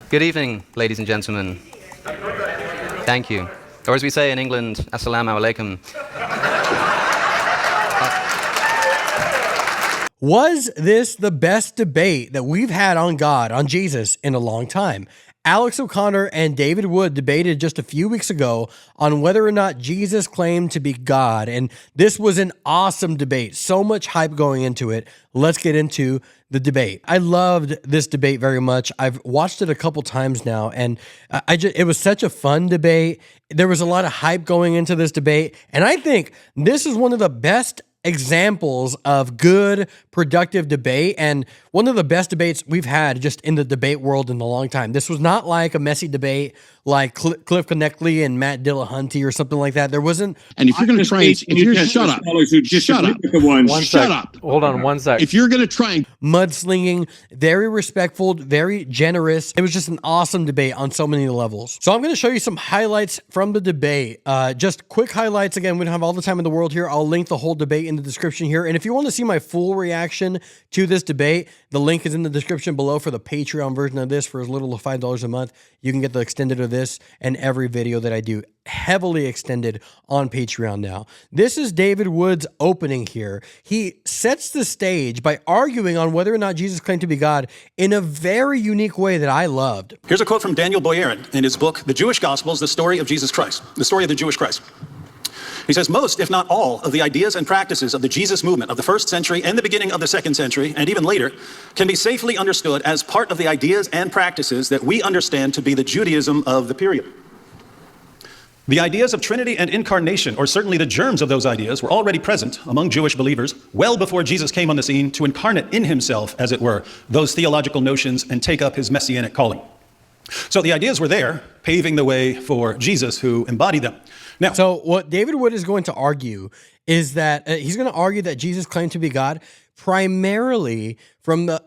Good evening, ladies and gentlemen. Thank you. Or as we say in England, assalamu alaikum. Was this the best debate that we've had on God, on Jesus, in a long time? Alex O'Connor and David Wood debated just a few weeks ago on whether or not Jesus claimed to be God, and this was an awesome debate. So much hype going into it. Let's get into the debate. I loved this debate very much. I've watched it a couple times now, and it was such a fun debate. There was a lot of hype going into this debate, and I think this is one of the best examples of good, productive debate, and one of the best debates we've had just in the debate world in a long time. This was not like a messy debate like Cliff Connectley and Matt Dillahunty or something like that. There wasn't. And if you're going to try and shut up, shut up. Hold on one sec. If you're going to try and Mudslinging, very respectful, very generous. It was just an awesome debate on so many levels. So I'm going to show you some highlights from the debate. Just quick highlights. Again, we don't have all the time in the world here. I'll link the whole debate in the description here. And if you want to see my full reaction to this debate, the link is in the description below for the Patreon version of this. For as little as $5 a month, you can get the extended of this and every video that I do, heavily extended on Patreon now. This is David Wood's opening here. He sets the stage by arguing on whether or not Jesus claimed to be God in a very unique way that I loved. Here's a quote from Daniel Boyarin in his book, The Jewish Gospels, The Story of Jesus Christ, the story of the Jewish Christ. He says, most, if not all, of the ideas and practices of the Jesus movement of the first century and the beginning of the second century, and even later, can be safely understood as part of the ideas and practices that we understand to be the Judaism of the period. The ideas of Trinity and incarnation, or certainly the germs of those ideas, were already present among Jewish believers well before Jesus came on the scene to incarnate in himself, as it were, those theological notions and take up his messianic calling. So the ideas were there, paving the way for Jesus, who embodied them. Now, so what David Wood is going to argue is that he's going to argue that Jesus claimed to be God primarily from the,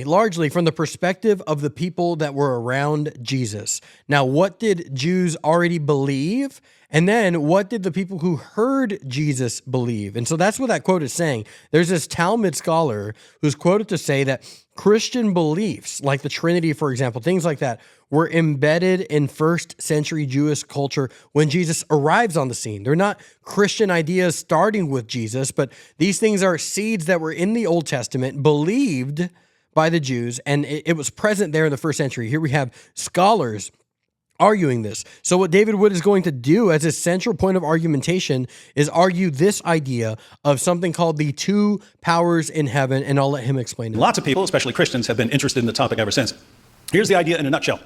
largely from the perspective of the people that were around Jesus. Now, what did Jews already believe? And then what did the people who heard Jesus believe? And so that's what that quote is saying. There's this Talmud scholar who's quoted to say that Christian beliefs, like the Trinity, for example, things like that, were embedded in first century Jewish culture when Jesus arrives on the scene. They're not Christian ideas starting with Jesus, but these things are seeds that were in the Old Testament, believed by the Jews, and it was present there in the first century. Here we have scholars arguing this. So what David Wood is going to do as his central point of argumentation is argue this idea of something called the two powers in heaven, and I'll let him explain it. lots of people, especially Christians, have been interested in the topic ever since. Here's the idea in a nutshell.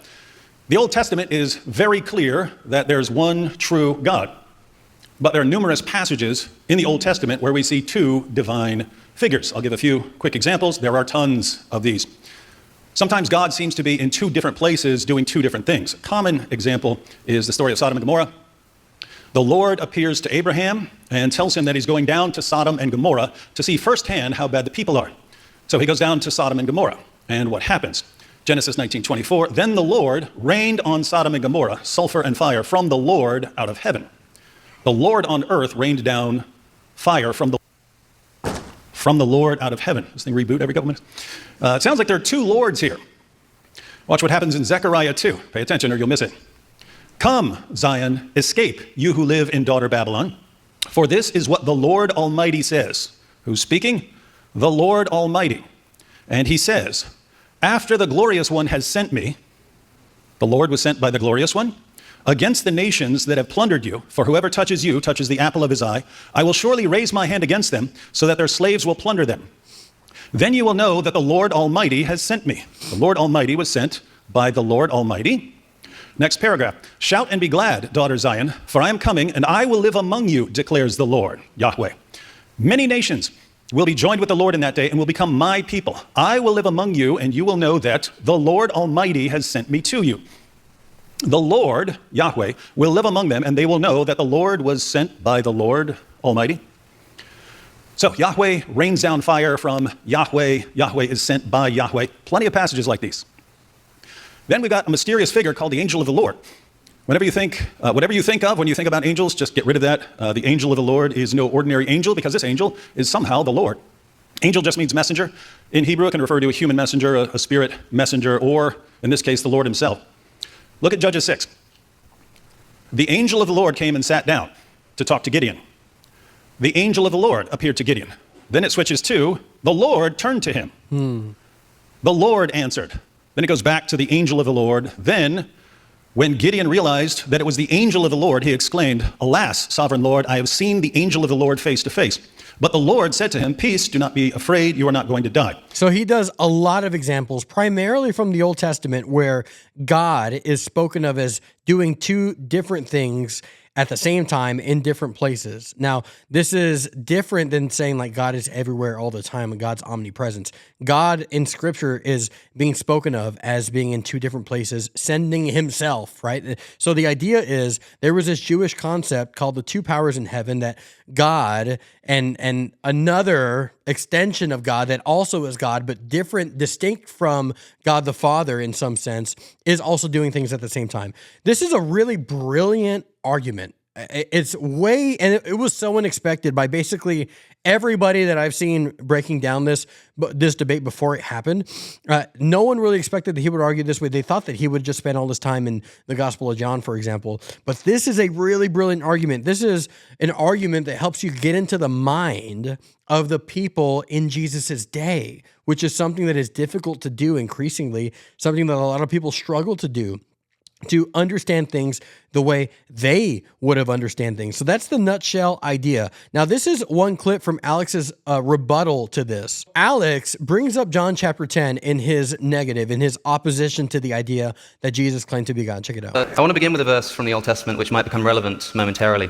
The Old Testament is very clear that there's one true God, but there are numerous passages in the Old Testament where we see two divine figures. I'll give a few quick examples. There are tons of these. Sometimes God seems to be in two different places doing two different things. A common example is the story of Sodom and Gomorrah. The Lord appears to Abraham and tells him that he's going down to Sodom and Gomorrah to see firsthand how bad the people are. So he goes down to Sodom and Gomorrah. And what happens? Genesis 19:24, then the Lord rained on Sodom and Gomorrah sulfur and fire from the Lord out of heaven. The Lord on earth rained down fire from the Lord out of heaven. This thing reboot every couple minutes. It sounds like there are two lords here. Watch what happens in Zechariah 2. Pay attention or you'll miss it. Come, Zion, escape, you who live in daughter Babylon. For this is what the Lord Almighty says. Who's speaking? The Lord Almighty. And he says, after the glorious one has sent me, the Lord was sent by the glorious one, against the nations that have plundered you, for whoever touches you touches the apple of his eye. I will surely raise my hand against them, so that their slaves will plunder them. Then you will know that the Lord Almighty has sent me. The Lord Almighty was sent by the Lord Almighty. Next paragraph. Shout and be glad, daughter Zion, for I am coming, and I will live among you, declares the Lord, Yahweh. Many nations will be joined with the Lord in that day and will become my people. I will live among you, and you will know that the Lord Almighty has sent me to you. The Lord, Yahweh, will live among them, and they will know that the Lord was sent by the Lord Almighty. So Yahweh rains down fire from Yahweh. Yahweh is sent by Yahweh. Plenty of passages like these. Then we've got a mysterious figure called the angel of the Lord. Whatever you think of when you think about angels, just get rid of that. The angel of the Lord is no ordinary angel because this angel is somehow the Lord. Angel just means messenger. In Hebrew, it can refer to a human messenger, a spirit messenger, or in this case, the Lord himself. Look at Judges 6. The angel of the Lord came and sat down to talk to Gideon. The angel of the Lord appeared to Gideon. Then it switches to, the Lord turned to him. The Lord answered. Then it goes back to the angel of the Lord. Then, when Gideon realized that it was the angel of the Lord, he exclaimed, "Alas, sovereign Lord, I have seen the angel of the Lord face to face." But the Lord said to him, "Peace, do not be afraid, you are not going to die." So he does a lot of examples, primarily from the Old Testament, where God is spoken of as doing two different things at the same time in different places. Now, this is different than saying like God is everywhere all the time and God's omnipresence. God in Scripture is being spoken of as being in two different places, sending himself, right? So the idea is there was this Jewish concept called the two powers in heaven, that God and another extension of God that also is God, but different, distinct from God the Father in some sense, is also doing things at the same time. This is a really brilliant argument. It's way, and it was so unexpected by basically everybody that I've seen breaking down this debate before it happened. No one really expected that he would argue this way. They thought that he would just spend all this time in the Gospel of John, for example. But this is a really brilliant argument. This is an argument that helps you get into the mind of the people in Jesus's day, which is something that is difficult to do increasingly, something that a lot of people struggle to do, to understand things the way they would have understand things. So that's the nutshell idea. Now, this is one clip from Alex's rebuttal to this. Alex brings up John chapter 10 in his negative, in his opposition to the idea that Jesus claimed to be God. Check it out. I want to begin with a verse from the Old Testament which might become relevant momentarily.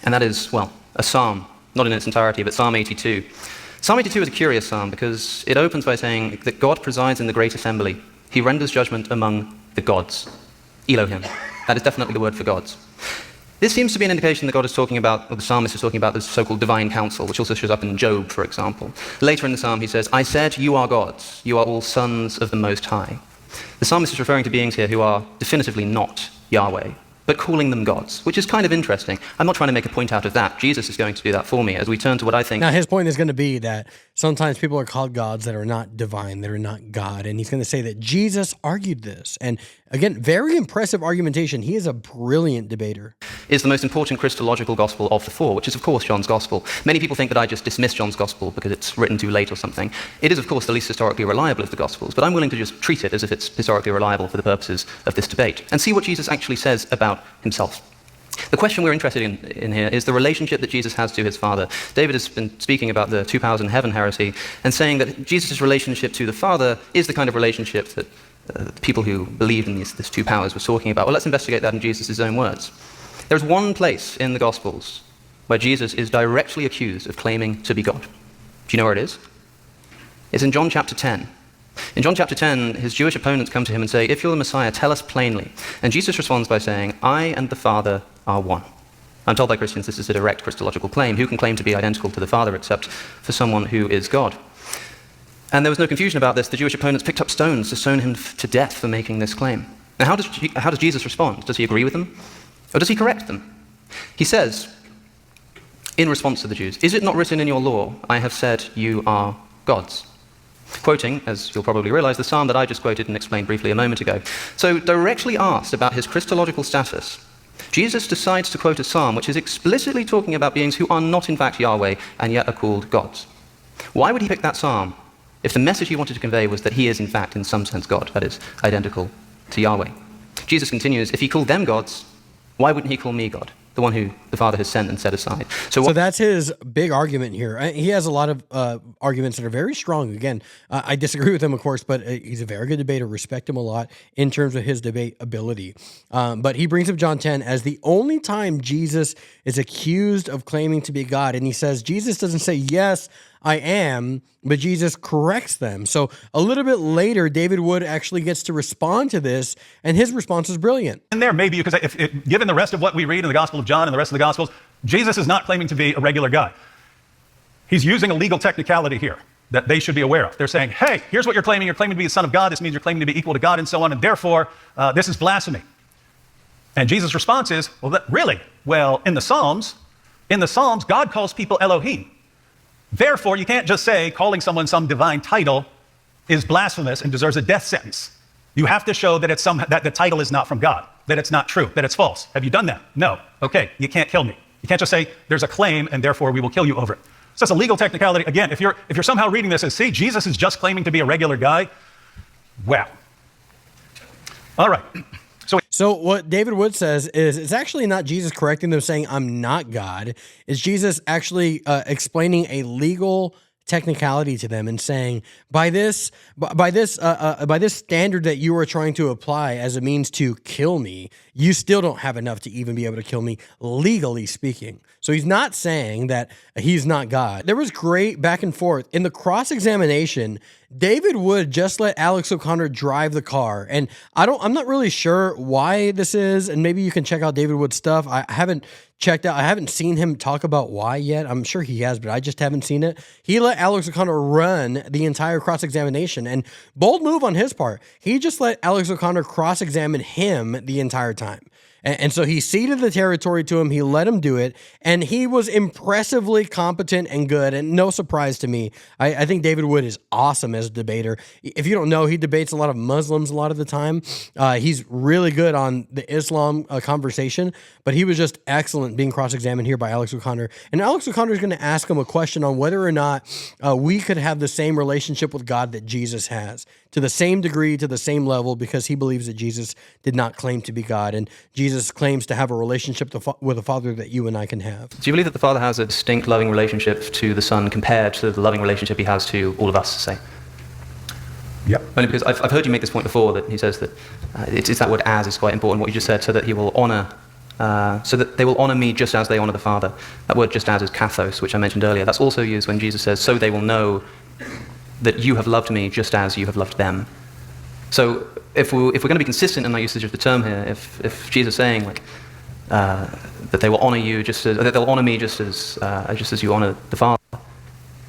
And that is, well, a psalm, not in its entirety, but Psalm 82. Psalm 82 is a curious psalm because it opens by saying that God presides in the great assembly. He renders judgment among the gods. Elohim. That is definitely the word for gods. This seems to be an indication that God is talking about, or the psalmist is talking about, the so-called divine council, which also shows up in Job, for example. Later in the psalm, he says, "I said, you are gods. You are all sons of the Most High." The psalmist is referring to beings here who are definitively not Yahweh, but calling them gods, which is kind of interesting. I'm not trying to make a point out of that. Jesus is going to do that for me as we turn to what I think. Now, his point is going to be that sometimes people are called gods that are not divine, that are not God. And he's going to say that Jesus argued this. And again, very impressive argumentation. He is a brilliant debater. Is the most important Christological gospel of the four, which is, of course, John's gospel. Many people think that I just dismiss John's gospel because it's written too late or something. It is, of course, the least historically reliable of the gospels, but I'm willing to just treat it as if it's historically reliable for the purposes of this debate and see what Jesus actually says about himself. The question we're interested in here is the relationship that Jesus has to his Father. David has been speaking about the two powers in heaven heresy and saying that Jesus' relationship to the Father is the kind of relationship that people who believed in these two powers were talking about. Well, let's investigate that in Jesus' own words. There's one place in the Gospels where Jesus is directly accused of claiming to be God. Do you know where it is? It's in John chapter 10. In John chapter 10, his Jewish opponents come to him and say, "If you're the Messiah, tell us plainly." And Jesus responds by saying, "I and the Father are one." I'm told by Christians this is a direct Christological claim. Who can claim to be identical to the Father except for someone who is God? And there was no confusion about this. The Jewish opponents picked up stones to stone him to death for making this claim. Now, how does Jesus respond? Does he agree with them? Or does he correct them? He says, in response to the Jews, "Is it not written in your law, I have said you are gods?" Quoting, as you'll probably realize, the psalm that I just quoted and explained briefly a moment ago. So, directly asked about his Christological status, Jesus decides to quote a psalm which is explicitly talking about beings who are not in fact Yahweh and yet are called gods. Why would he pick that psalm if the message he wanted to convey was that he is in fact in some sense God, that is, identical to Yahweh? Jesus continues, if he called them gods, why wouldn't he call me God, the one who the Father has sent and set aside? So that's his big argument here. He has a lot of arguments that are very strong. Again, I disagree with him, of course, but he's a very good debater. Respect him a lot in terms of his debate ability. But he brings up John 10 as the only time Jesus is accused of claiming to be God. And he says, Jesus doesn't say, "Yes, I am," but Jesus corrects them. So a little bit later, David Wood actually gets to respond to this, and his response is brilliant. And there maybe, because given the rest of what we read in the Gospel of John and the rest of the Gospels, Jesus is not claiming to be a regular guy. He's using a legal technicality here that they should be aware of. They're saying, hey, here's what you're claiming. You're claiming to be the Son of God. This means you're claiming to be equal to God and so on, and therefore, this is blasphemy. And Jesus' response is, well, really? Well, in the Psalms, God calls people Elohim. Therefore, you can't just say calling someone some divine title is blasphemous and deserves a death sentence. You have to show that that the title is not from God, that it's not true, that it's false. Have you done that? No. Okay, you can't kill me. You can't just say there's a claim and therefore we will kill you over it. So that's a legal technicality. Again, if you're somehow reading this as, see, Jesus is just claiming to be a regular guy, wow. All right. So what David Wood says is it's actually not Jesus correcting them saying I'm not God. It's Jesus actually explaining a legal technicality to them and saying by this standard that you are trying to apply as a means to kill me, you still don't have enough to even be able to kill me, legally speaking. So he's not saying that he's not God. There was great back and forth. In the cross-examination, David Wood just let Alex O'Connor drive the car. And I'm not really sure why this is, and maybe you can check out David Wood's stuff. I haven't seen him talk about why yet. I'm sure he has, but I just haven't seen it. He let Alex O'Connor run the entire cross-examination, and bold move on his part. He just let Alex O'Connor cross-examine him the entire time. And so he ceded the territory to him. He let him do it. And he was impressively competent and good. And no surprise to me. I think David Wood is awesome as a debater. If you don't know, he debates a lot of Muslims a lot of the time. He's really good on the Islam conversation. But he was just excellent being cross-examined here by Alex O'Connor. And Alex O'Connor is going to ask him a question on whether or not we could have the same relationship with God that Jesus has. To the same degree, to the same level, because he believes that Jesus did not claim to be God. And Jesus claims to have a relationship with the Father that you and I can have. Do you believe that the Father has a distinct loving relationship to the Son compared to the loving relationship he has to all of us, say? Yep. Only because I've heard you make this point before, that he says that it's that word "as" is quite important, what you just said, so that he will honor, so that they will honor me just as they honor the Father. That word "just as" is kathos, which I mentioned earlier. That's also used when Jesus says, so they will know that you have loved me just as you have loved them. So if we're going to be consistent in our usage of the term here, if Jesus is saying like that they will honor you that they'll honor me just as you honor the Father,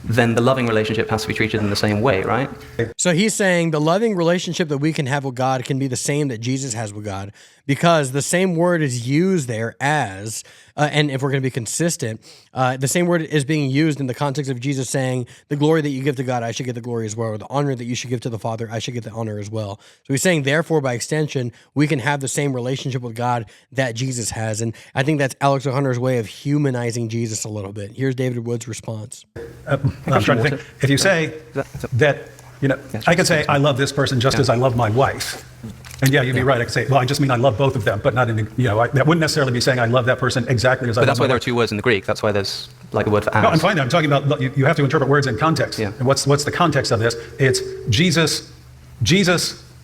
then the loving relationship has to be treated in the same way, right? So he's saying the loving relationship that we can have with God can be the same that Jesus has with God, because the same word is used there as, and if we're going to be consistent, the same word is being used in the context of Jesus saying, the glory that you give to God, I should get the glory as well, or the honor that you should give to the Father, I should get the honor as well. So he's saying, therefore, by extension, we can have the same relationship with God that Jesus has. And I think that's Alex O'Connor's way of humanizing Jesus a little bit. Here's David Wood's response. I'm trying to think. If you say that, I could say, I love this person just as I love my wife. And yeah, you'd be right. I could say, well, I just mean I love both of them, but not in the, that wouldn't necessarily be saying I love that person exactly as I love my wife. But that's why there are two words in the Greek. That's why there's like a word for as. No, I'm fine. I'm talking about, you have to interpret words in context. Yeah. And what's the context of this? It's Jesus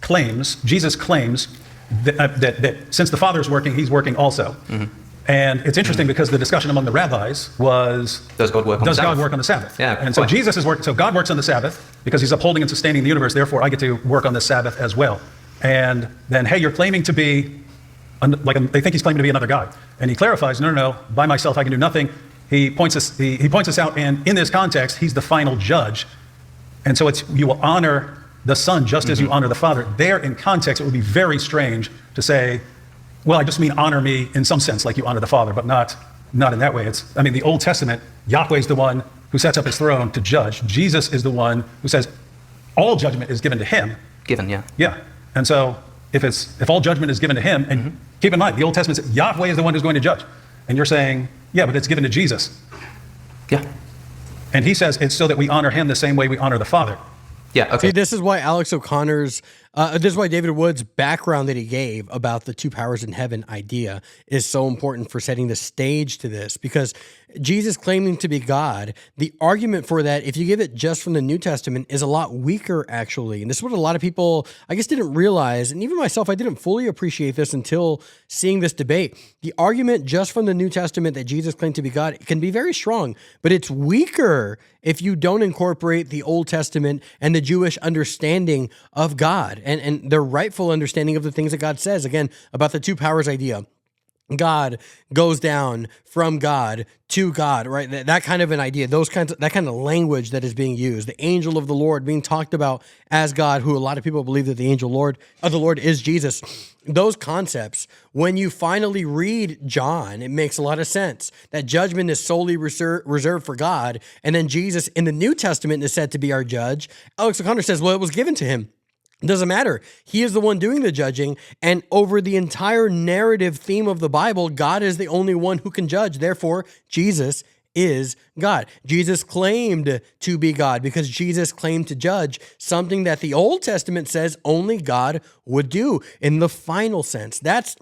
claims that since the Father is working, he's working also. Mm-hmm. And it's interesting because the discussion among the rabbis was, does God work on the Sabbath? God work on the Sabbath? Yeah, and so Jesus is working, so God works on the Sabbath because he's upholding and sustaining the universe, therefore I get to work on the Sabbath as well. And then, hey, you're claiming to be, they think he's claiming to be another God. And he clarifies, no, by myself I can do nothing. He points us out, and in this context, he's the final judge. And so you will honor the Son just as you honor the Father. There in context, it would be very strange to say, well, I just mean honor me in some sense like you honor the Father, but not in that way. The Old Testament, Yahweh's the one who sets up his throne to judge. Jesus is the one who says all judgment is given to him. Given, yeah. Yeah. And so if all judgment is given to him, and keep in mind, the Old Testament says Yahweh is the one who's going to judge. And you're saying, yeah, but it's given to Jesus. Yeah. And he says it's so that we honor him the same way we honor the Father. Yeah, okay. See, this is why Alex O'Connor's, this is why David Wood's background that he gave about the two powers in heaven idea is so important for setting the stage to this, because Jesus claiming to be God, the argument for that, if you give it just from the New Testament, is a lot weaker, actually. And this is what a lot of people, I guess, didn't realize, and even myself, I didn't fully appreciate this until seeing this debate. The argument just from the New Testament that Jesus claimed to be God can be very strong, but it's weaker if you don't incorporate the Old Testament and the Jewish understanding of God and their rightful understanding of the things that God says, again, about the two powers idea. God goes down from God to God, right? That kind of an idea, that kind of language that is being used, the angel of the Lord being talked about as God, who a lot of people believe that the angel of the Lord is Jesus. Those concepts, when you finally read John, it makes a lot of sense that judgment is solely reserved for God. And then Jesus in the New Testament is said to be our judge. Alex O'Connor says, well, it was given to him. It doesn't matter. He is the one doing the judging. And over the entire narrative theme of the Bible, God is the only one who can judge. Therefore, Jesus is God. Jesus claimed to be God because Jesus claimed to judge, something that the Old Testament says only God would do in the final sense. That's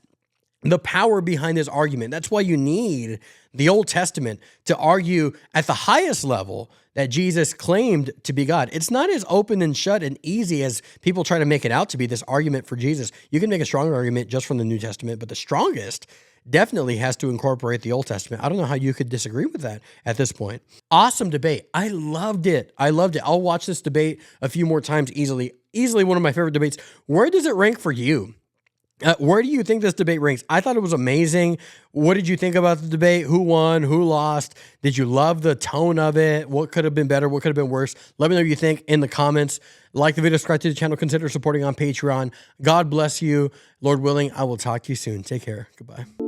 the power behind this argument. That's why you need the Old Testament to argue at the highest level that Jesus claimed to be God. It's not as open and shut and easy as people try to make it out to be, this argument for Jesus. You can make a stronger argument just from the New Testament, but the strongest definitely has to incorporate the Old Testament. I don't know how you could disagree with that at this point. Awesome debate. I loved it. I'll watch this debate a few more times easily. Easily one of my favorite debates. Where does it rank for you? Where do you think this debate ranks? I thought it was amazing. What did you think about the debate? Who won? Who lost? Did you love the tone of it? What could have been better? What could have been worse? Let me know what you think in the comments. Like the video, subscribe to the channel, consider supporting on Patreon. God bless you. Lord willing, I will talk to you soon. Take care. Goodbye.